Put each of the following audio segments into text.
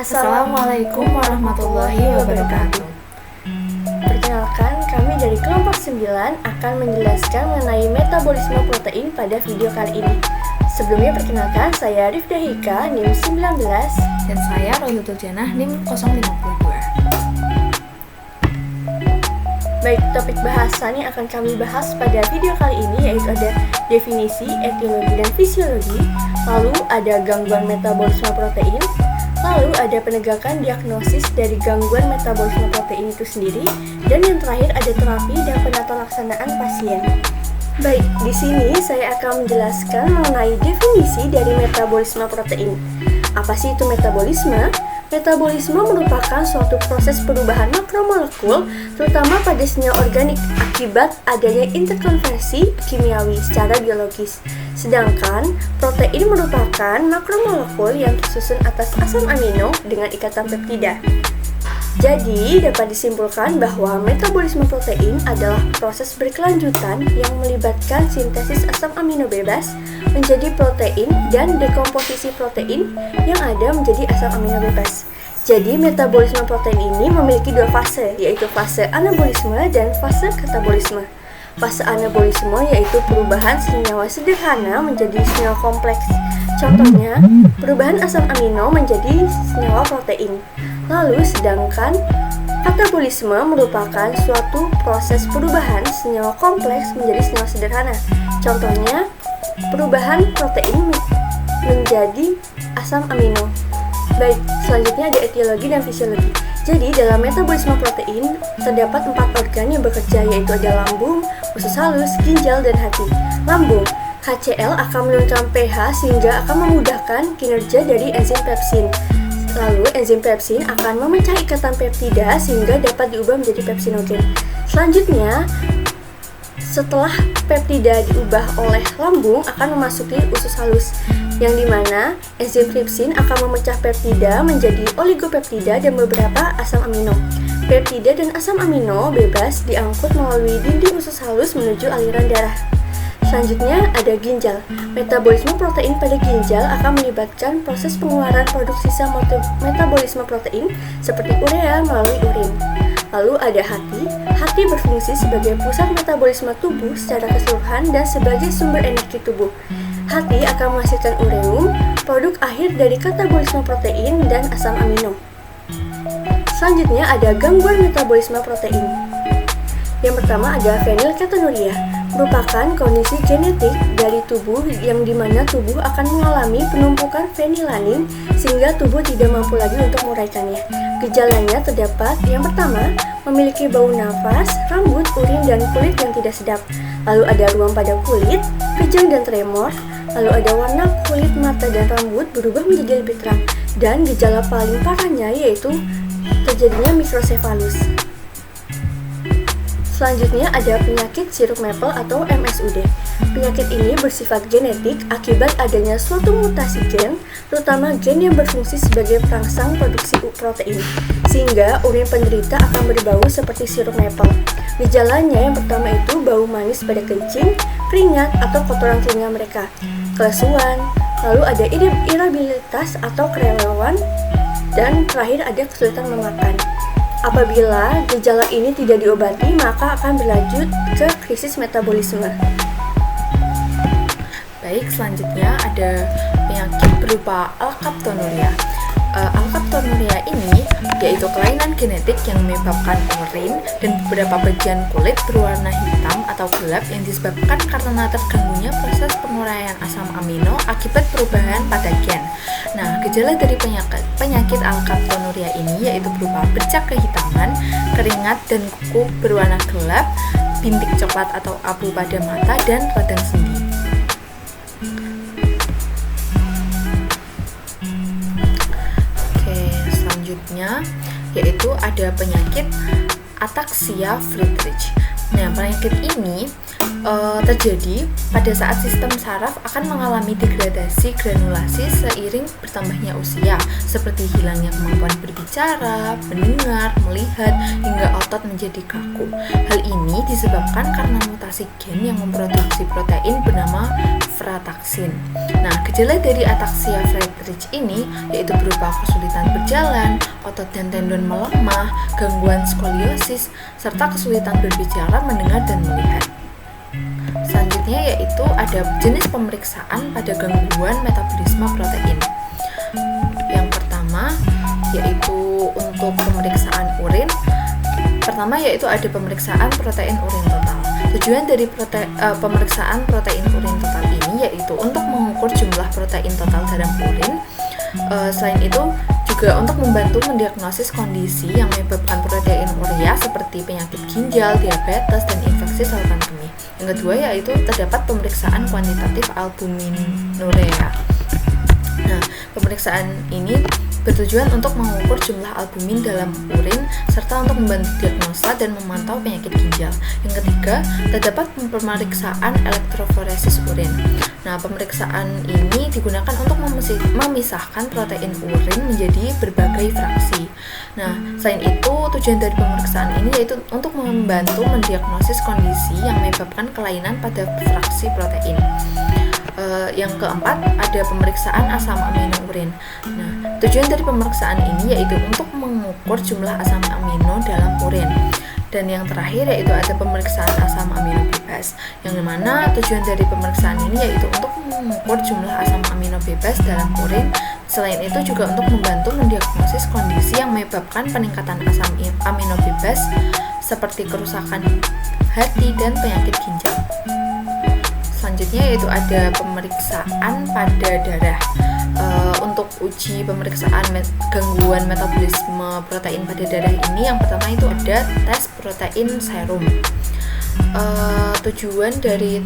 Assalamualaikum warahmatullahi wabarakatuh. Perkenalkan, kami dari kelompok 9 akan menjelaskan mengenai metabolisme protein pada video kali ini. Sebelumnya perkenalkan, saya Rifda Hika, NIM 19. Dan saya Royutul Janah, NIM 052. Baik, topik bahasan yang akan kami bahas pada video kali ini yaitu ada definisi, etiologi, dan fisiologi. Lalu ada gangguan metabolisme protein. Lalu ada penegakan diagnosis dari gangguan metabolisme protein itu sendiri, dan yang terakhir ada terapi dan penata laksanaan pasien. Baik, di sini saya akan menjelaskan mengenai definisi dari metabolisme protein. Apa sih itu metabolisme? Metabolisme merupakan suatu proses perubahan makromolekul, terutama pada senyawa organik akibat adanya interkonversi kimiawi secara biologis. Sedangkan protein merupakan makromolekul yang tersusun atas asam amino dengan ikatan peptida. Jadi, dapat disimpulkan bahwa metabolisme protein adalah proses berkelanjutan yang melibatkan sintesis asam amino bebas menjadi protein dan dekomposisi protein yang ada menjadi asam amino bebas. Jadi, metabolisme protein ini memiliki dua fase, yaitu fase anabolisme dan fase katabolisme. Fase anabolisme yaitu perubahan senyawa sederhana menjadi senyawa kompleks. Contohnya, perubahan asam amino menjadi senyawa protein. Lalu, sedangkan katabolisme merupakan suatu proses perubahan senyawa kompleks menjadi senyawa sederhana. Contohnya, perubahan protein menjadi asam amino. Baik, selanjutnya ada etiologi dan fisiologi. Jadi, dalam metabolisme protein terdapat 4 organ yang bekerja, yaitu ada lambung, usus halus, ginjal, dan hati. Lambung, HCl akan menurunkan pH sehingga akan memudahkan kinerja dari enzim pepsin. Lalu, enzim pepsin akan memecah ikatan peptida sehingga dapat diubah menjadi pepsinogen. Selanjutnya, setelah peptida diubah oleh lambung akan memasuki usus halus, yang dimana enzim tripsin akan memecah peptida menjadi oligopeptida dan beberapa asam amino. Peptida dan asam amino bebas diangkut melalui dinding usus halus menuju aliran darah. Selanjutnya ada ginjal. Metabolisme protein pada ginjal akan melibatkan proses pengeluaran produk sisa metabolisme protein seperti urea melalui urin. Lalu ada hati. Hati berfungsi sebagai pusat metabolisme tubuh secara keseluruhan dan sebagai sumber energi tubuh. Hati akan menghasilkan ureum, produk akhir dari katabolisme protein dan asam amino. Selanjutnya ada gangguan metabolisme protein. Yang pertama ada fenilketonuria, merupakan kondisi genetik dari tubuh yang dimana tubuh akan mengalami penumpukan fenilanin sehingga tubuh tidak mampu lagi untuk menguraikannya. Gejalanya terdapat yang pertama, memiliki bau nafas, rambut, urin, dan kulit yang tidak sedap. Lalu ada ruam pada kulit, kejang dan tremor. Lalu ada warna kulit, mata, dan rambut berubah menjadi lebih terang. Dan gejala paling parahnya yaitu terjadinya mikrosefalus. Selanjutnya ada penyakit sirop maple atau MSUD. Penyakit ini bersifat genetik akibat adanya suatu mutasi gen, terutama gen yang berfungsi sebagai perangsang produksi protein, sehingga urin penderita akan berbau seperti sirup maple. Gejalanya yang pertama itu bau manis pada kencing, keringat, atau kotoran telinga mereka, kelesuan, lalu ada irritabilitas atau kerewelan, dan terakhir ada kesulitan memakan. Apabila gejala ini tidak diobati, maka akan berlanjut ke krisis metabolisme. Baik, selanjutnya ada penyakit berupa alkaptonuria. Alkaptonuria ini yaitu kelainan genetik yang menyebabkan urin dan beberapa bagian kulit berwarna hitam atau gelap yang disebabkan karena terganggunya proses penguraian asam amino akibat perubahan pada gen. Nah, gejala dari penyakit alkaptonuria ini yaitu berupa bercak kehitaman, keringat dan kuku berwarna gelap, bintik coklat atau abu pada mata, dan radang sendi. Selanjutnya yaitu ada penyakit ataksia Friedreich. Nah, penyakit ini terjadi pada saat sistem saraf akan mengalami degradasi granulasi seiring bertambahnya usia, seperti hilangnya kemampuan berbicara, mendengar, melihat, hingga otot menjadi kaku. Hal ini disebabkan karena mutasi gen yang memproduksi protein bernama frataxin. Nah, gejala dari ataksia Friedreich ini yaitu berupa kesulitan berjalan, otot dan tendon melemah, gangguan skoliosis, serta kesulitan berbicara, mendengar, dan melihat. Selanjutnya yaitu ada jenis pemeriksaan pada gangguan metabolisme protein. Yang pertama yaitu untuk pemeriksaan urin. Pertama yaitu ada pemeriksaan protein urin total. Tujuan dari pemeriksaan protein urin total ini yaitu untuk mengukur jumlah protein total dalam urin. Selain itu juga untuk membantu mendiagnosis kondisi yang menyebabkan proteinuria seperti penyakit ginjal, diabetes, dan infeksi saluran kemih. Yang kedua yaitu terdapat pemeriksaan kuantitatif albuminuria. Nah, pemeriksaan ini bertujuan untuk mengukur jumlah albumin dalam urin serta untuk membantu diagnosa dan memantau penyakit ginjal. Yang ketiga, terdapat pemeriksaan elektroforesis urin. Nah, pemeriksaan ini digunakan untuk memisahkan protein urin menjadi berbagai fraksi. Nah, selain itu, tujuan dari pemeriksaan ini yaitu untuk membantu mendiagnosis kondisi yang menyebabkan kelainan pada fraksi protein. Yang keempat, ada pemeriksaan asam amino urin. Nah, tujuan dari pemeriksaan ini yaitu untuk mengukur jumlah asam amino dalam urin. Dan yang terakhir yaitu ada pemeriksaan asam amino bebas, yang dimana tujuan dari pemeriksaan ini yaitu untuk mengukur jumlah asam amino bebas dalam urin. Selain itu juga untuk membantu mendiagnosis kondisi yang menyebabkan peningkatan asam amino bebas seperti kerusakan hati dan penyakit ginjal. Selanjutnya yaitu ada pemeriksaan pada darah. Untuk uji pemeriksaan gangguan metabolisme protein pada darah ini, yang pertama itu ada tes protein serum. Tujuan dari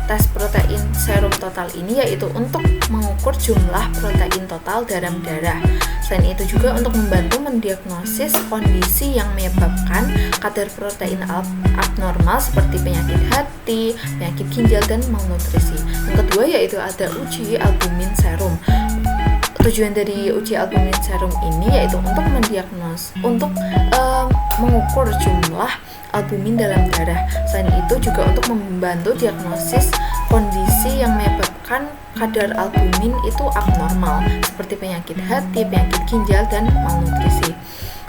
tes protein serum total ini yaitu untuk mengukur jumlah protein total dalam darah. Selain itu juga untuk membantu mendiagnosis kondisi yang menyebabkan kadar protein abnormal seperti penyakit hati, penyakit ginjal, dan malnutrisi. Yang kedua yaitu ada uji albumin serum. Tujuan dari uji albumin serum ini yaitu untuk mengukur jumlah albumin dalam darah. Selain itu juga untuk membantu diagnosis kondisi yang menyebabkan kadar albumin itu abnormal seperti penyakit hati, penyakit ginjal, dan malnutrisi.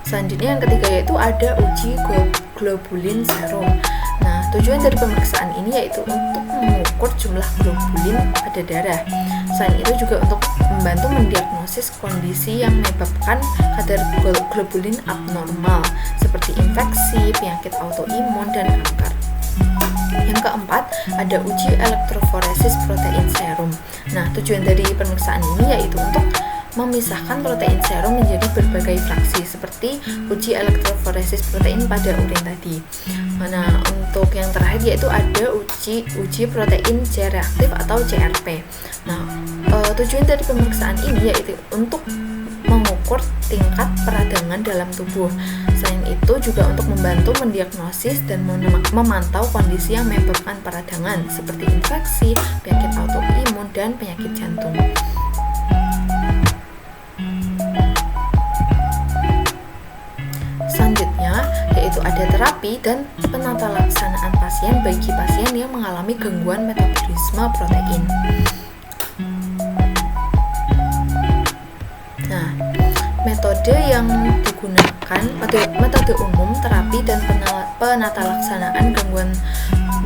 Selanjutnya yang ketiga yaitu ada uji globulin serum. Nah, tujuan dari pemeriksaan ini yaitu untuk mengukur jumlah globulin pada darah. Selain itu juga untuk membantu mendiagnosis kondisi yang menyebabkan kadar globulin abnormal seperti infeksi, penyakit autoimun, dan kanker. Yang keempat, ada uji elektroforesis protein serum. Nah, tujuan dari pemeriksaan ini yaitu untuk memisahkan protein serum menjadi berbagai fraksi seperti uji elektroforesis protein pada urin tadi. Nah, untuk yang terakhir yaitu ada uji protein C reaktif atau CRP. Nah, tujuan dari pemeriksaan ini yaitu untuk mengukur tingkat peradangan dalam tubuh. Selain itu juga untuk membantu mendiagnosis dan memantau kondisi yang menyebabkan peradangan seperti infeksi, penyakit autoimun, dan penyakit jantung. Selanjutnya yaitu ada terapi dan penata laksanaan pasien bagi pasien yang mengalami gangguan metabolisme protein. Nah, metode yang digunakan, metode umum terapi dan penata laksanaan gangguan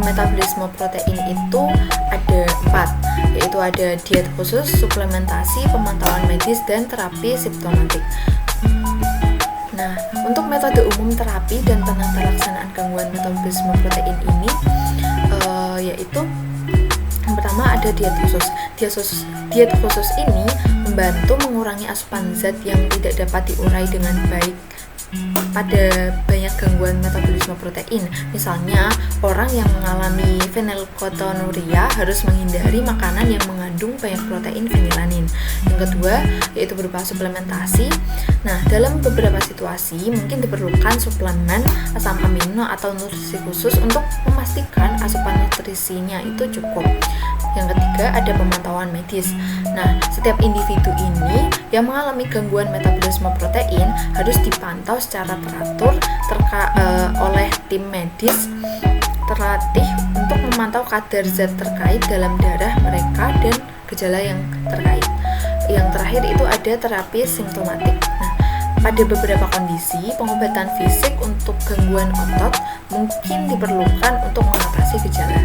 metabolisme protein itu ada 4, yaitu ada diet khusus, suplementasi, pemantauan medis, dan terapi simptomatik. Nah, untuk metode umum terapi dan penata laksanaan gangguan metabolisme protein ini yaitu yang pertama ada diet khusus. Diet khusus ini membantu mengurangi asupan zat yang tidak dapat diurai dengan baik pada banyak gangguan metabolisme protein. Misalnya, orang yang mengalami fenilketonuria harus menghindari makanan yang mengandung banyak protein fenilanin. Yang kedua, yaitu berupa suplementasi. Nah, dalam beberapa situasi mungkin diperlukan suplemen asam amino atau nutrisi khusus untuk memastikan asupan nutrisinya itu cukup. Yang ketiga, ada pemantauan medis. Nah, setiap individu ini yang mengalami gangguan metabolisme protein harus dipantau secara teratur oleh tim medis terlatih untuk memantau kadar zat terkait dalam darah mereka dan gejala yang terkait. Yang terakhir itu ada terapi simptomatik. Nah, pada beberapa kondisi, pengobatan fisik untuk gangguan otot mungkin diperlukan untuk mengatasi gejala.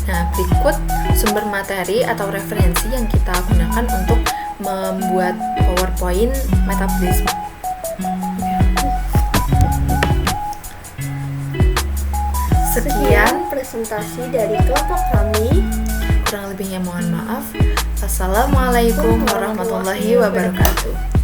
Nah, berikut sumber materi atau referensi yang kita gunakan untuk membuat PowerPoint metabolisme. Sekian presentasi dari kelompok kami. Kurang lebihnya mohon maaf. Assalamualaikum warahmatullahi wabarakatuh.